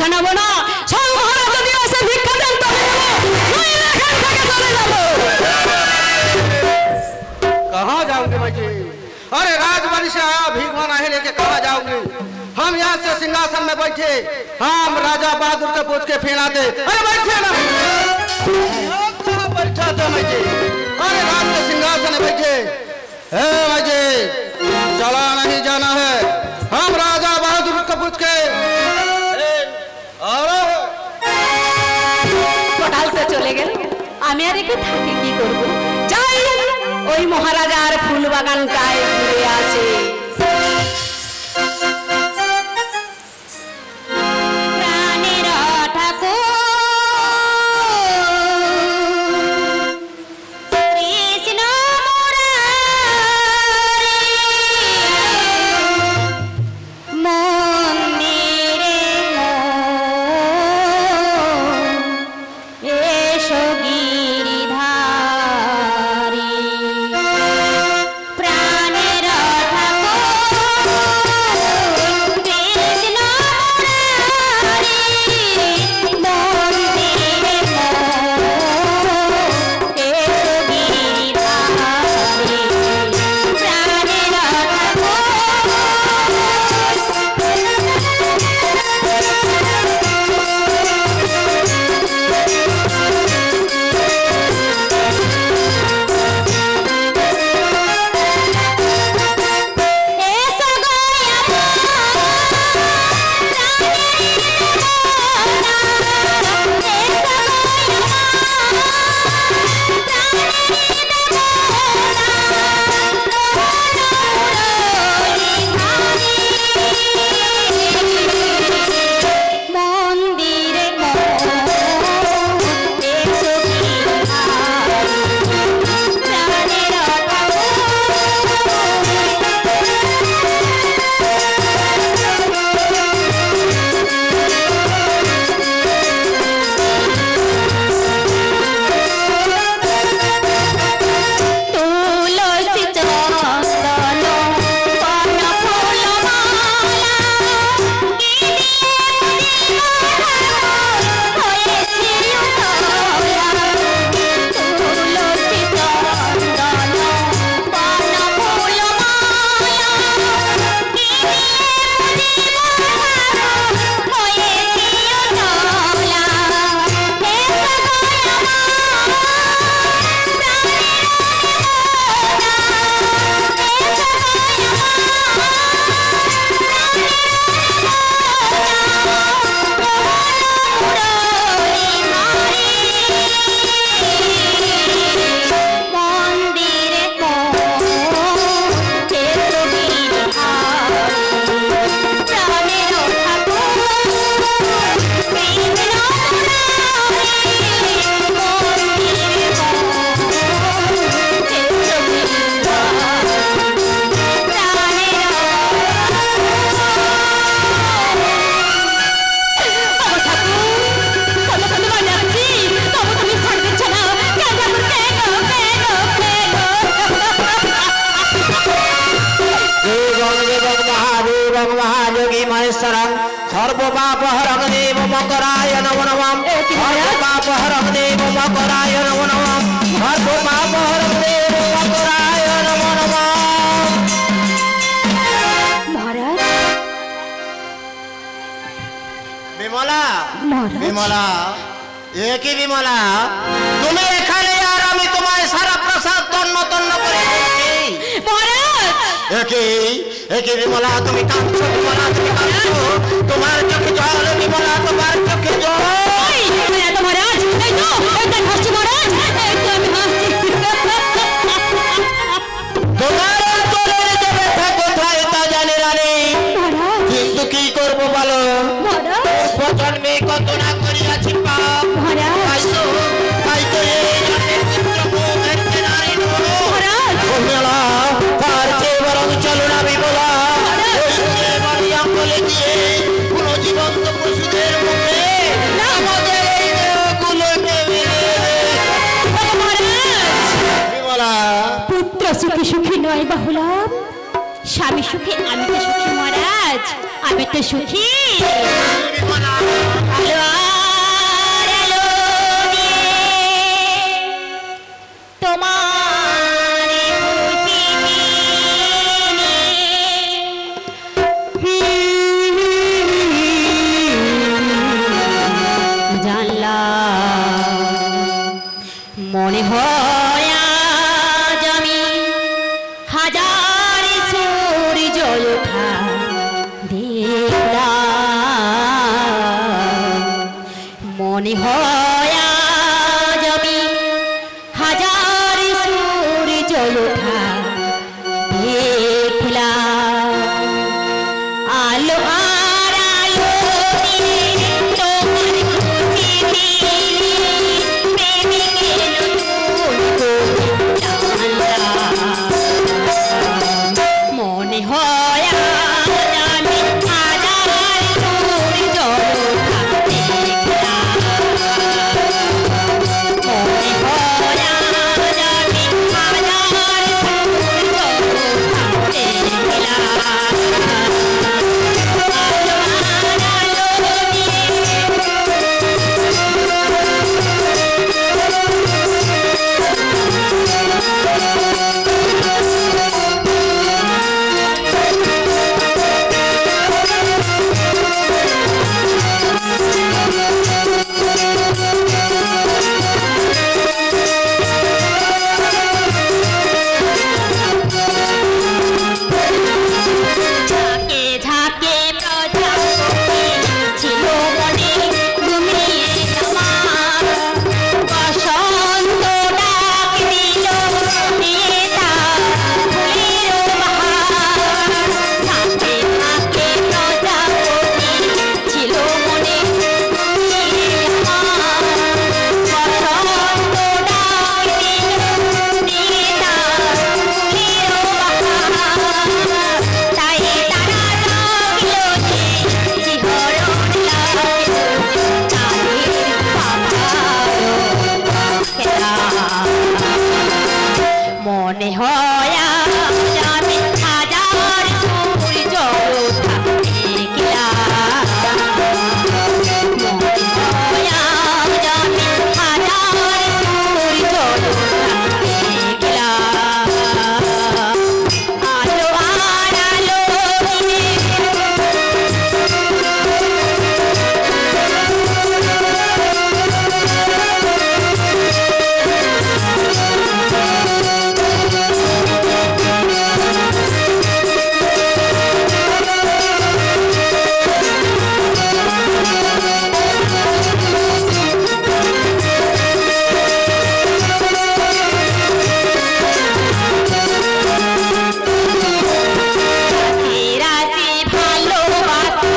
ভিক্ষা নেব না। সব মহারাজ যদি এসে ভিক্ষা দেন তবে নইলে এখান থেকে চলে যাব। कहाँ जाओगे भाई जी? अरे राजवाड़ी से आया भीखवा नहीं लेके कहाँ जाओगे? हम यहाँ से सिंहासन में बैठे, हम राजा बहादुर के पूछ के फिर आते। अरे बैठे ना, कहाँ बैठा तो भाई जी? अरे राज के सिंहासन में बैठे। हे भाई जी, चला नहीं जाना है, हम राजा बहादुर को पूछ के কোটালতে চলে গেল। আমি আর একে থাকি কি করব? যাই ওই মহারাজার ফুল বাগানটায় ঘুরে আসি। প্রাণের ঠাকুর কৃষ্ণ মন্দিরে এসো গিরিধারী প্রাণের सर्वपापहरं देव मकराय नमो नमः सर्वपापहरं देव मकराय नमो नमः सर्वपापहरं देव मकराय नमो नमः। महाराज विमला विमला एक ही विमला तुम्हें এখানে আর আমি তোমায় সারা প্রসাদ তন্ন তন্ন করে দিয়েছি महाराज একে বিমলা তুমি কাঁদছো বিমলা তুমি কাঁদছো তোমার চোখে জল বিমলা তোমার চোখে জল এই তো মহারাজ এই তো এটা হাসি মহারাজ এই তো আমি হাসি তোমার অন্তরের যে ব্যথা কোথায় তা জানি রানী কিন্তু কি করব বলো জন্মে কত না করিয়াছি পাপ তাই তো এই জন্মে পুত্র মুখের নারী বিমলা তার চেয়ে বরং চলো না বিমলা বাড়ি আঙ্গলে দিয়ে কোন জীবন্ত পশুদের মুখে আমাদের এই দেহগুলোকে বিমলা পুত্র সুখী সুখী নয় বাহুলা স্বামী সুখী আমি তো সুখী মহারাজ মহারাজ আমি তো সুখী আলো আর আলো দিয়ে তোমার জানলা মনে হয় আজ আমি হাজার সূর্য ওঠা দেখলাম মনে হয় আজ আমি হাজার সূর্য ওঠা দেখলাম আলো আর আলো দিয়ে তোমার খুশি দিলি প্রেমিকের নতুন কবিতা মনে হয় আজ আমি হাজার সূর্য ওঠা দেখলাম মনে হয় আজ আমি হাজার সূর্য ওঠা দেখলাম আলো আর আলো দিয়ে ঝাঁকে ঝাঁকে প্রজাপতি ছিল বনে ঘুমিয়ে আমার বসন্ত ডাক দিল দিয়ে তার ফুলের বাহার ঝাঁকে ঝাঁকে প্রজাপতি ছিল বনে ঘুমিয়ে আমার বসন্ত ডাক দিল দিয়ে তার ফুলের বাহার তাই তারা লাগলো যে শিহরণ লাগলো তাদের পাহাড়ও খেলা মনে হয় আজ আমি হাজার সূর্য ওঠা দেখলাম মনে হয় আজ আমি হাজার সূর্য ওঠা দেখলাম আলো আর আলো দিয়ে রাশি রাশি ভালোবাসা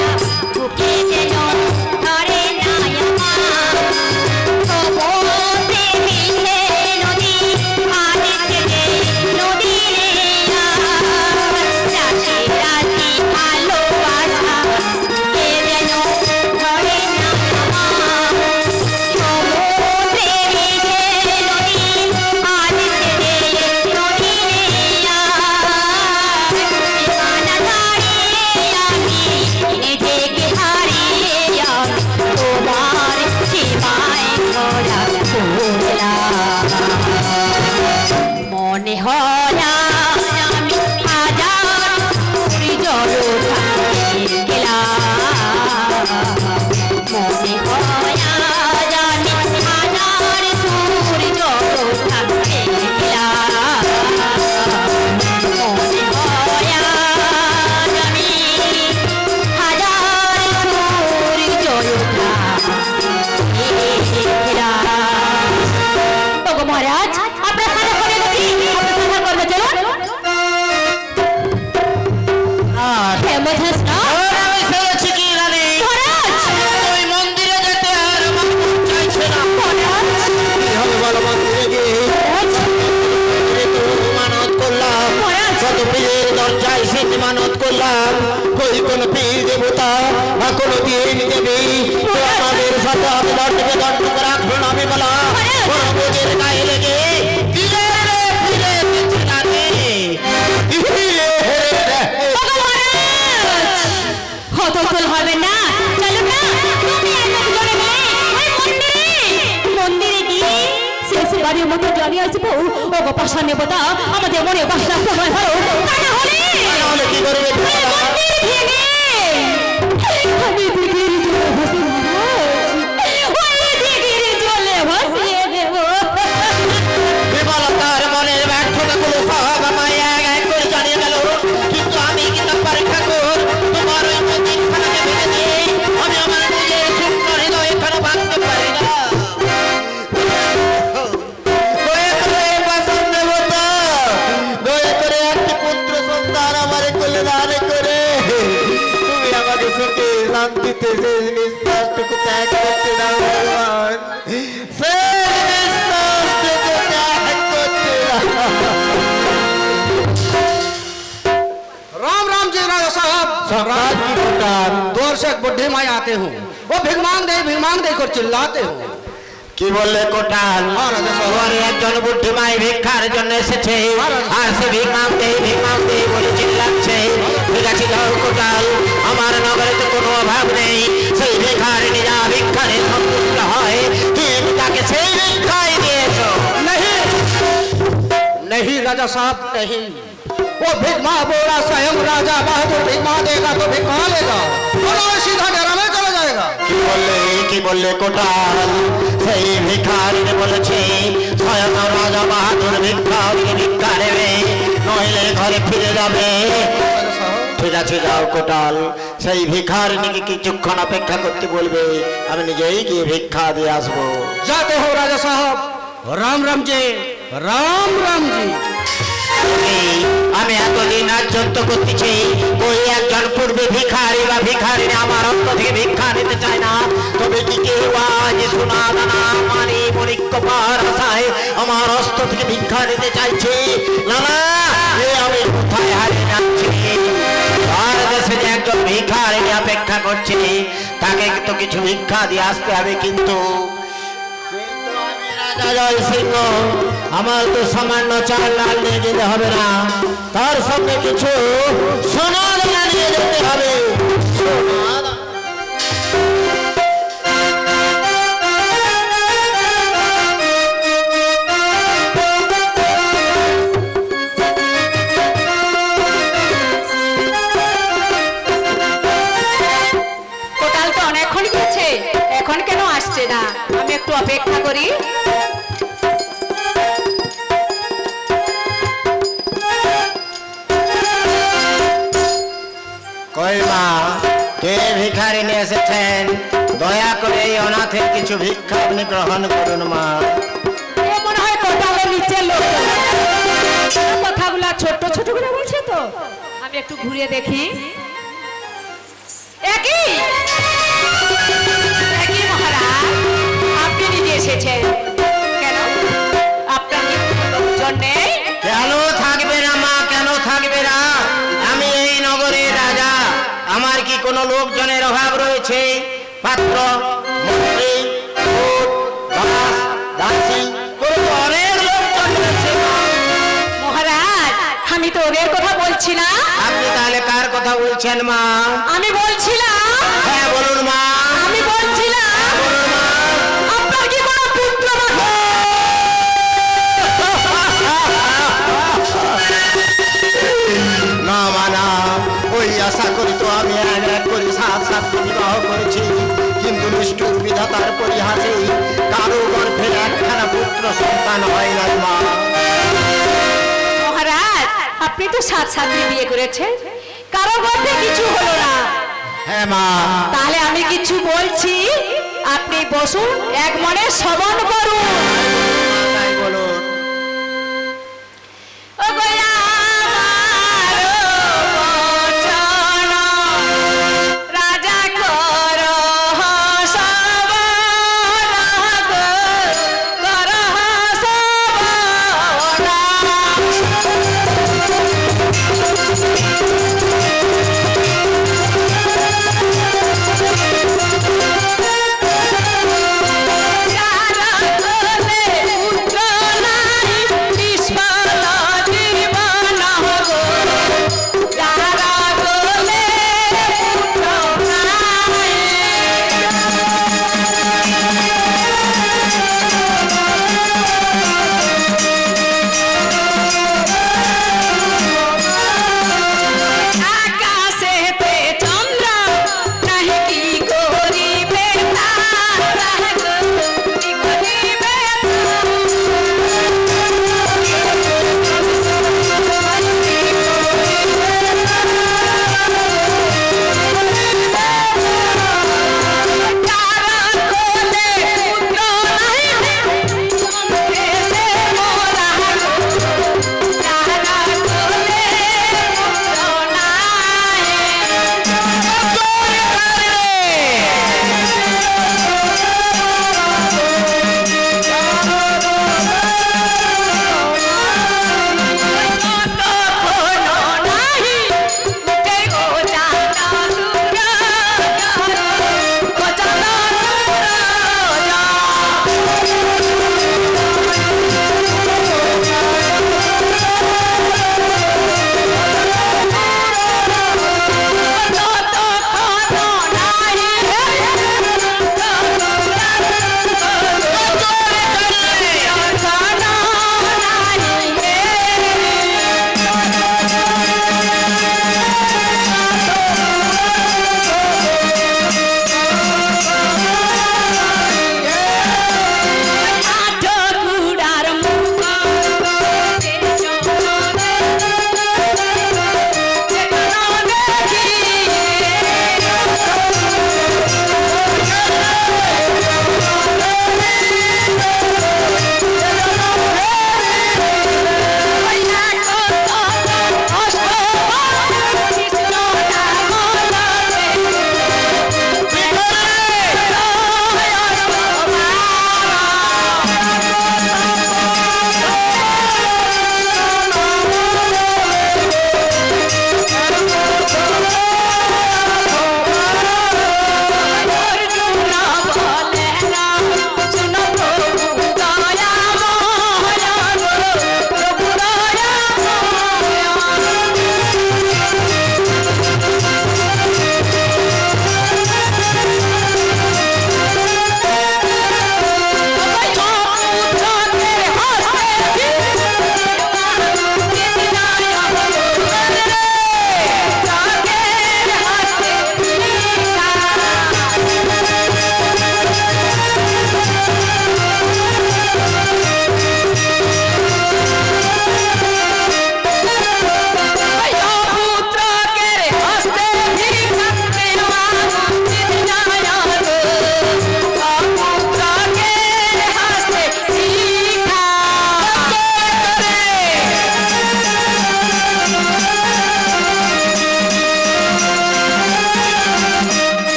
বুকে যেন ধরে নাই আমার সমুদ্রে মিশে নদী আদিতে নদী রে রাশি রাশি ভালোবাসা বুকে যেন ধরে নাই আমার সমুদ্রে মিশে নদী আদিতে নদী রে ঠিকানা দাঁড়িয়ে আমি নিজেকে হারিয়ে আমি তোমার সীমায় ঘোরা করলাম মনে হয় আজ আমি হাজার সূর্য ওঠা দেখলাম মনে হয় আজ আমি হাজার সূর্য ওঠা দেখলাম মনে হয় আজ আমি হাজার সূর্য ওঠা দেখলাম ওগো মহারাজ আপনার সাথে করে গেছি আপনার সাথে করবে চলুন আর হেমধ্যাস না ওর আমি শুনেছি কি রানী মহারাজ ওই মন্দিরে যেতে আর আমার মন চাইছে না মহারাজ কি হবে বলো মন্দিরে গিয়ে তো মানত করলাম কত পীরের দরজায় সেটি মানত করলাম কই কোন পীর দেবতা বা কোন দিন দেবী তো আমাদের সাথে আমি দণ্ডকে দণ্ড করে রাখবো না আমি বলা কোন বোঝের গায়ে লেগে ধীরে ধীরে ধীরে এবারের মতো জানিয়ে আসবো ও গো পাশা নেবতা আমাদের মনে বাসনা সময় ভালো তা না হলে কি করবে মন্দির ভেঙে আমি দিগির জলে ভাসি মহারাজ ওই দিগির জলে ভাসিয়ে দেব বিমলতার মনের ব্যর্থতাগুলো সব আমায় এক এক করে জানিয়ে গেল কিন্তু আমি কিন্তু পারে ঠাকুর তোমার ওই মন্দিরখানাকে ভেঙে দিয়ে আমি আমার নিজের সুন্দর হৃদয় এখানে ভাঙতে পারি না দয়া করে বাসন দেবতা দয়া করে একটি পুত্র সন্তান আমার কোলে দান করে তুমি আমাকে সুখে শান্তিতে শেষ নিঃশ্বাসটুকু ত্যাগ করতে দাও ভগবান শেষ নিঃশ্বাসটুকু ত্যাগ করতে দাও राम राम जी राजा साहब सम्राट की पुकार दूर से एक बुढ़ी माई आते हूँ वो भिख मांग दे कर चिल्लाते हूँ কি বললে কোটাল ঘরে একজন বুদ্ধি মাই ভিক্ষার জন্য এসেছে আর সে ভিক মাংতে বলে চিল্লাচ্ছে ঠিক আছে যাও কোটাল আমার নগরে তো কোনো অভাব নেই সেই ভিখারিনী যা ভিক্ষারে সন্তুষ্ট হয় তুমি তাকে সেই ভিক্ষাই দিয়েছো नहीं नहीं राजा साहब नहीं वो भिख माँ बोला स्वयं राजा बहादुर भिख माँ देगा तो भिख कहाँ लेगा बोलो सीधा डेरा में चला जाएगा কি বললে কোটাল সেই ভিখারিনী বলেছে স্বয়ং রাজা বাহাদুর ভিক্ষা নেবে নইলে ঘরে ফিরে যাবে ঠিক আছে যাও কোটাল সেই ভিখারিনীকে কিছুক্ষণ অপেক্ষা করতে বলবে আমি নিজেই গিয়ে ভিক্ষা দিয়ে আসবো जाते हो राजा साहब राम राम जी राम राम जी আমি এতদিন রাজত্ব করতেছি ওই একজন পূর্বে ভিখারি বা ভিখারিনী আমার অন্ত থেকে ভিক্ষা নিতে চায় না তবে কি কেউ আজ সোনা দানা মানি মণিক্য পাহাড় আশায় আমার অস্ত থেকে ভিক্ষা নিতে চাইছে না না এ আমি কোথায় হারিয়ে যাচ্ছি আর দেশে যে একজন ভিখারিনী অপেক্ষা করছে তাকে তো কিছু ভিক্ষা দিয়ে আসতে হবে কিন্তু জয় সিংহ আমার তো সামান্য চাল ডাল নিয়ে যেতে হবে না তার সঙ্গে কিছু সোনা দানা নিয়ে যেতে হবে কোটাল তো অনেকক্ষণ গেছে এখন কেন আসছে না আমি একটু অপেক্ষা করি কই মা কে ভিখারি নিয়ে এসেছেন দয়া করে এই অনাথের কিছু ভিক্ষা আপনি গ্রহণ করুন মা এ মনে হয় কোটালের নিচে লোক কথাগুলা ছোট ছোট করে বলছে তো আমি একটু ঘুরে দেখি একই মহারাজ আপনি নিজে এসেছেন কেন আপনার কি লোকজন নেই কেন থাকবে না মা কেন থাকবে না আমি এই নগরের রাজা আমার কি কোনো লোকজনের অভাব রয়েছে পাত্র মন্ত্রী দূত, দাস দাসী করে তো অনেক লোকজন রয়েছে মহারাজ আমি তো ওদের কথা বলছি না আপনি তাহলে কার কথা বলছেন মা আমি বলছিলাম হ্যাঁ বলুন মা আমি বলছিলাম বলুন মা আপনার কি কোনো পুত্র বা না মানা ওই আশা করি তো আমি এক করে সাত বিবাহ করেছি কিন্তু নিষ্ঠুর বিধাতার পরিহাসে কারো গর্ভে একখানা পুত্র সন্তান হয় না মা মহারাজ আপনি তো 7 বিয়ে করেছেন কারো গর্ভে কিছু হলো না হ্যাঁ মা তাহলে আমি কিছু বলছি আপনি বসুন এক মনে শ্রবণ করুন তাই বলুন ও গয়া রাজা কর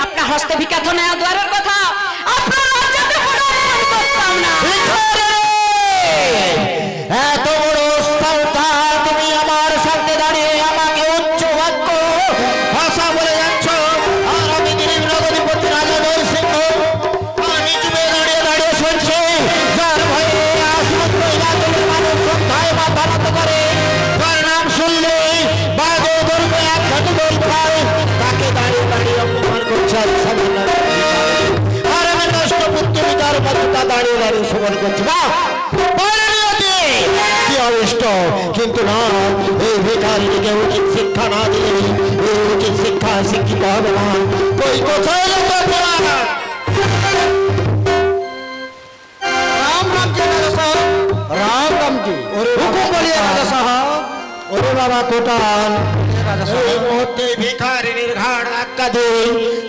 আপনার হস্তে ভিক্ষা তো নেওয়া দ্বারের কথা, আপনার রাজ্যতে কোনো অপমান করতাম না। এত বড় স্থলতা তুমি আমার সামনে দাঁড়িয়ে আমাকে উচ্চ বাক্য ভাষা বলে যাচ্ছ, আর আমি গরিব নগরীপতি রাজা নরসিংহ আমি চুপে দাঁড়িয়ে দাঁড়িয়ে শুনছি, যার ভয়ে সমস্ত এলাকার মানুষ শ্রদ্ধায় মাথা নত করে, তার নাম শুনলে বাঘে ধরবে এক ঘাটে দোল খায়, তাকে দাঁড়িয়ে দাঁড়িয়ে অপমান করছে। আর আমি নষ্ট পুত্র বিচার মধ্যে দাঁড়িয়ে দাঁড়িয়ে সমান করছি না কি অনিষ্ট, কিন্তু না এই ভিখারিকে উচিত শিক্ষা না দিলে এই উচিত শিক্ষা শিক্ষিত হবে না। কই কোথায় राम राम जी राजा साहब, राम राम जी। हुकुम बोलिए राजा साहब। ওরে বাবা কোটাল, এই মুহূর্তে ভিখারিনীর ঘাড় ধাক্কা দিয়ে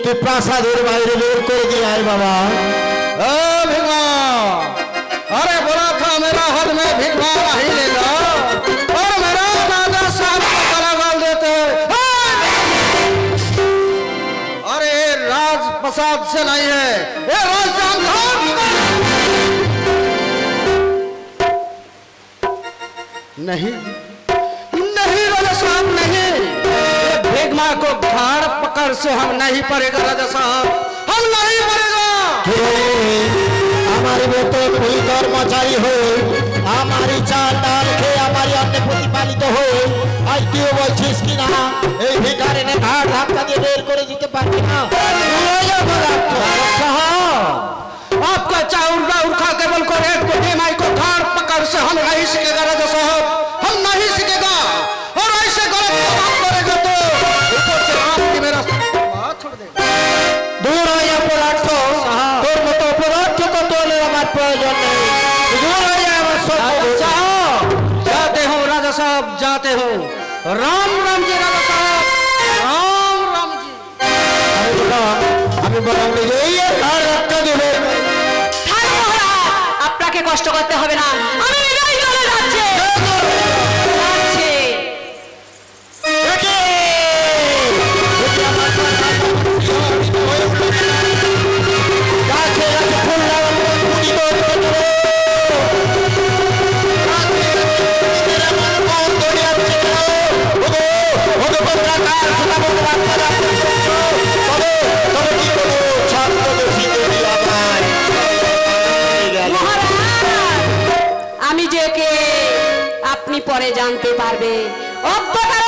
তুই প্রাসাদের বাইরে বের করে দিয়ে আয় বাবা। ए भिगवा, अरे बोला था मेरा हद में भिगवा नहीं लेगा और मेरा राजा साहब को गला गाल देते। अरे ये राज प्रसाद से नहीं है, ये राज नहीं नहीं राजा साहब नहीं, ये भिगवा को घाड़ पकड़ से हम नहीं पड़ेगा राजा साहब, हम नहीं पड़ेगा। আমার মতো ফুল কর্মচারী হয়ে আমারই চাল ডাল খেয়ে আমারই অন্নে প্রতিপালিত হয়ে আজ তুইও বলছিস কিনা এই ভিখারিনে ঘাড় ধাক্কা দিয়ে বের করে দিতে পারবি না? आपका चाउर बाउर खा के बोल को रेट को माई को घाड़ पकड़ से हम नहीं सीखेगा राजा साहब, हम नहीं सीखेगा। और ऐसे गलत बात करेगा तो ऊपर से आपकी मेरा छोड़ देगा। দূর হয়ে পদার্থ, তোর মতো পদার্থ তো তোলের আমার প্রয়োজন নেই, দূর হয়ে আমার जाते हो राजा साहब, जाते हो। राम राम जी राजा साहब, राम राम जी। আমি বললাম এই ঘাড় ধাক্কা দেবে। থাক মহারাজ, আপনাকে কষ্ট করতে হবে না, আমি নিজেই চলে যাচ্ছি। আমি যে কে আপনি পরে জানতে পারবে, অতটা